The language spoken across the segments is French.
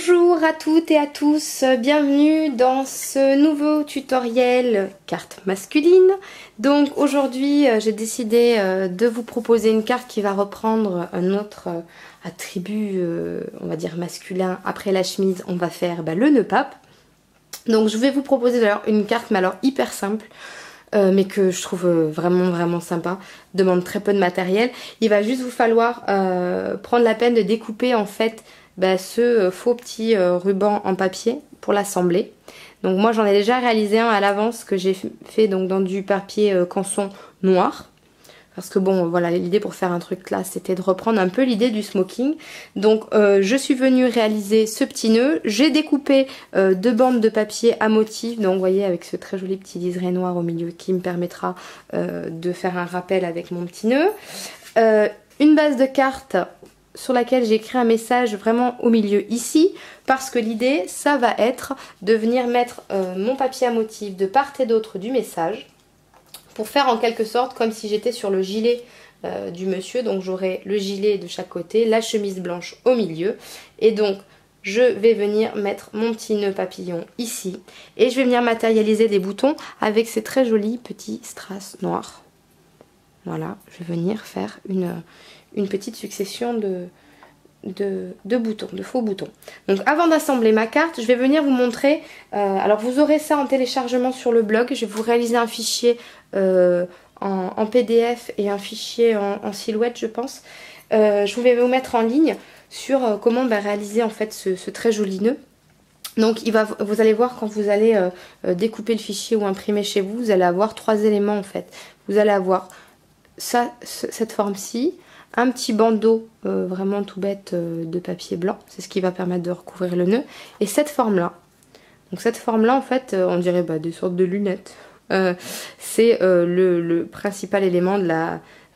Bonjour à toutes et à tous, bienvenue dans ce nouveau tutoriel carte masculine. Donc aujourd'hui j'ai décidé de vous proposer une carte qui va reprendre un autre attribut, on va dire masculin. Après la chemise on va faire le nœud pape. Donc je vais vous proposer d'ailleurs une carte mais alors hyper simple. Mais que je trouve vraiment sympa, demande très peu de matériel. Il va juste vous falloir prendre la peine de découper en fait ce faux petit ruban en papier pour l'assembler. Donc moi j'en ai déjà réalisé un à l'avance que j'ai fait donc dans du papier canson noir. Parce que bon voilà, l'idée pour faire un truc là c'était de reprendre un peu l'idée du smoking. Donc je suis venue réaliser ce petit nœud. J'ai découpé deux bandes de papier à motif. Donc vous voyez avec ce très joli petit liseré noir au milieu qui me permettra de faire un rappel avec mon petit nœud. Une base de cartes sur laquelle j'ai écrit un message vraiment au milieu ici. Parce que l'idée ça va être de venir mettre mon papier à motif de part et d'autre du message. Pour faire en quelque sorte comme si j'étais sur le gilet du monsieur. Donc j'aurai le gilet de chaque côté, la chemise blanche au milieu. Et donc je vais venir mettre mon petit nœud papillon ici. Et je vais venir matérialiser des boutons avec ces très jolis petits strass noirs. Voilà, je vais venir faire une petite succession de boutons, de faux boutons. Donc avant d'assembler ma carte, je vais venir vous montrer, alors vous aurez ça en téléchargement sur le blog, je vais vous réaliser un fichier en PDF et un fichier en silhouette je pense. Je vais vous mettre en ligne sur comment réaliser en fait ce très joli nœud. Donc vous allez voir quand vous allez découper le fichier ou imprimer chez vous, vous allez avoir trois éléments en fait. Vous allez avoir ça, cette forme-ci, un petit bandeau vraiment tout bête de papier blanc, c'est ce qui va permettre de recouvrir le nœud, et cette forme-là. Donc cette forme-là en fait, on dirait des sortes de lunettes. C'est le principal élément de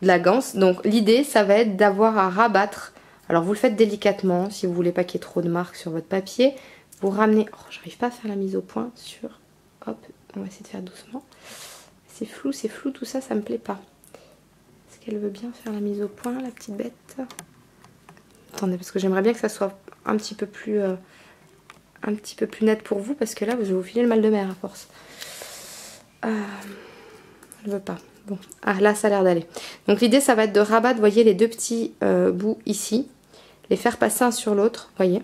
la ganse. Donc l'idée ça va être d'avoir à rabattre, alors vous le faites délicatement, si vous voulez pas qu'il y ait trop de marques sur votre papier, vous ramenez, oh j'arrive pas à faire la mise au point sur, hop, on va essayer de faire doucement, c'est flou tout ça, ça me plaît pas. Elle veut bien faire la mise au point, la petite bête. Attendez, parce que j'aimerais bien que ça soit un petit peu plus net pour vous, parce que là, je vais vous filer le mal de mer à force. Elle veut pas. Bon, ah là, ça a l'air d'aller. Donc l'idée, ça va être de rabattre, vous voyez, les deux petits bouts ici, les faire passer un sur l'autre, voyez.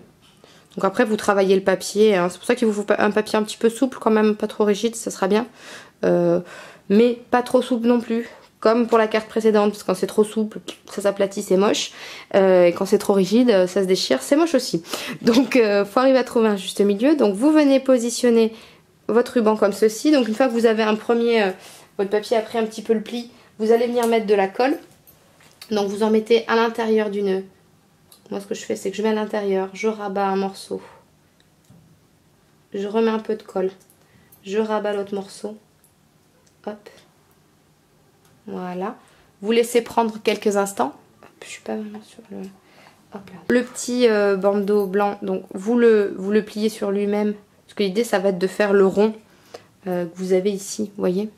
Donc après, vous travaillez le papier. Hein. C'est pour ça qu'il vous faut un papier un petit peu souple, quand même, pas trop rigide, ça sera bien. Mais pas trop souple non plus. Comme pour la carte précédente, parce que quand c'est trop souple, ça s'aplatit, c'est moche. Et quand c'est trop rigide, ça se déchire, c'est moche aussi. Donc, faut arriver à trouver un juste milieu. Donc, vous venez positionner votre ruban comme ceci. Donc, une fois que vous avez votre papier a pris un petit peu le pli, vous allez venir mettre de la colle. Donc, vous en mettez à l'intérieur du nœud. Moi, ce que je fais, c'est que je mets à l'intérieur, je rabats un morceau. Je remets un peu de colle. Je rabats l'autre morceau. Hop. Voilà, vous laissez prendre quelques instants. Hop, je suis pas vraiment sur le... Hop là. Le petit bandeau blanc, donc vous le pliez sur lui-même. Parce que l'idée, ça va être de faire le rond que vous avez ici, vous voyez.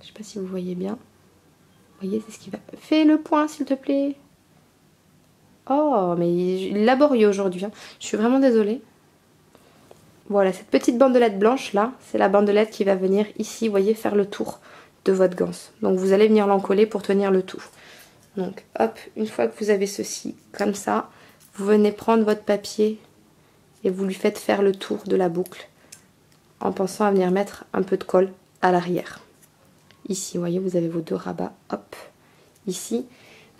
Je sais pas si vous voyez bien. Vous voyez, c'est ce qui va... Fais le point, s'il te plaît. Oh, mais laborieux aujourd'hui. Hein. Je suis vraiment désolée. Voilà, cette petite bandelette blanche, là, c'est la bandelette qui va venir ici, vous voyez, faire le tour de votre ganse. Donc vous allez venir l'encoller pour tenir le tout. Donc hop, une fois que vous avez ceci comme ça, vous venez prendre votre papier et vous lui faites faire le tour de la boucle en pensant à venir mettre un peu de colle à l'arrière. Ici, vous voyez, vous avez vos deux rabats, hop, ici.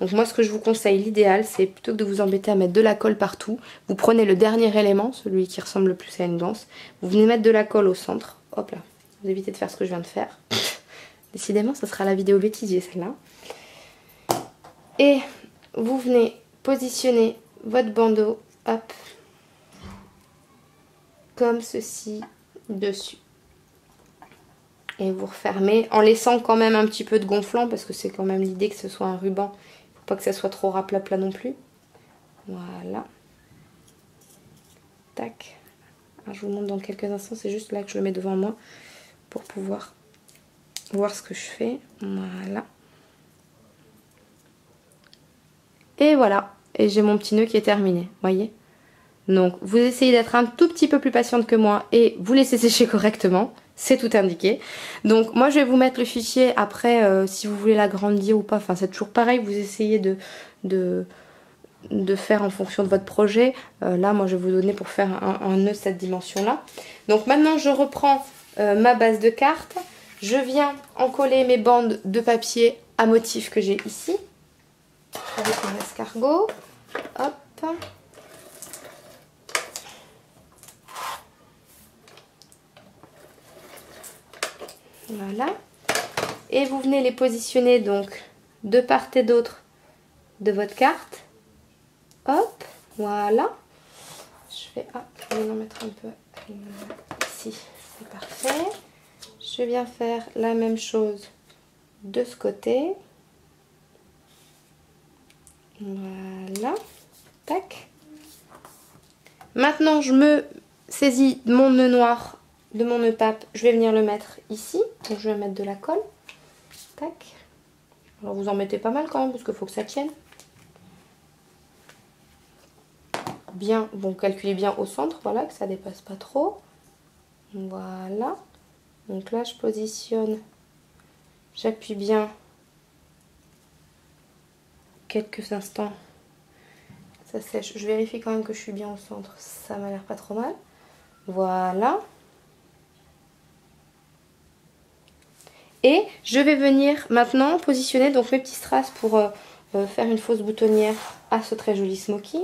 Donc moi ce que je vous conseille, l'idéal, c'est plutôt que de vous embêter à mettre de la colle partout, vous prenez le dernier élément, celui qui ressemble le plus à une ganse, vous venez mettre de la colle au centre, hop là, vous évitez de faire ce que je viens de faire. Décidément, ça sera la vidéo bêtisier celle-là. Et vous venez positionner votre bandeau, hop, comme ceci, dessus. Et vous refermez en laissant quand même un petit peu de gonflant, parce que c'est quand même l'idée que ce soit un ruban. Il ne faut pas que ça soit trop raplapla non plus. Voilà. Tac. Alors, je vous montre dans quelques instants, c'est juste là que je le mets devant moi pour pouvoir voir ce que je fais. Voilà. Et voilà. Et j'ai mon petit nœud qui est terminé. Voyez. Donc vous essayez d'être un tout petit peu plus patiente que moi et vous laissez sécher correctement. C'est tout indiqué. Donc moi je vais vous mettre le fichier après si vous voulez l'agrandir ou pas. Enfin c'est toujours pareil, vous essayez de faire en fonction de votre projet. Là moi je vais vous donner pour faire un nœud cette dimension là. Donc maintenant je reprends ma base de carte. Je viens en coller mes bandes de papier à motif que j'ai ici. Avec mon escargot. Hop. Voilà. Et vous venez les positionner donc de part et d'autre de votre carte. Hop, voilà. Je vais en mettre un peu ici, c'est parfait. Je viens faire la même chose de ce côté. Voilà. Tac. Maintenant, je me saisis de mon nœud noir, de mon nœud pape. Je vais venir le mettre ici. Donc, je vais mettre de la colle. Tac. Alors, vous en mettez pas mal quand même, parce qu'il faut que ça tienne. Bien, bon, calculez bien au centre, voilà, que ça dépasse pas trop. Voilà. Donc là, je positionne. J'appuie bien quelques instants. Ça sèche. Je vérifie quand même que je suis bien au centre. Ça m'a l'air pas trop mal. Voilà. Et je vais venir maintenant positionner donc mes petits strass pour faire une fausse boutonnière à ce très joli smoking.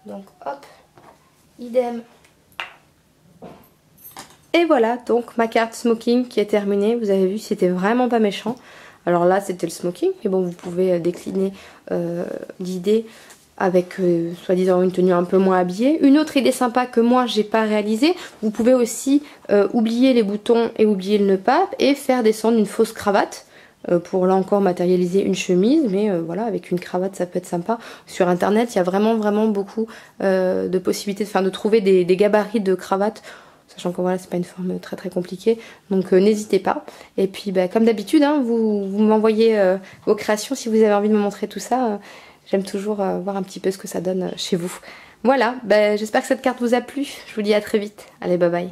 Donc hop, idem. Et voilà donc ma carte smoking qui est terminée. Vous avez vu, c'était vraiment pas méchant. Alors là c'était le smoking, mais bon vous pouvez décliner l'idée avec soi-disant une tenue un peu moins habillée. Une autre idée sympa que moi j'ai pas réalisée, vous pouvez aussi oublier les boutons et oublier le nœud pape et faire descendre une fausse cravate. Pour là encore matérialiser une chemise, mais voilà, avec une cravate ça peut être sympa. Sur internet il y a vraiment beaucoup de possibilités de trouver des gabarits de cravate, sachant que voilà c'est pas une forme très compliquée, donc n'hésitez pas. Et puis bah, comme d'habitude hein, vous m'envoyez vos créations si vous avez envie de me montrer tout ça. J'aime toujours voir un petit peu ce que ça donne chez vous. Voilà, bah, j'espère que cette carte vous a plu, je vous dis à très vite, allez bye bye.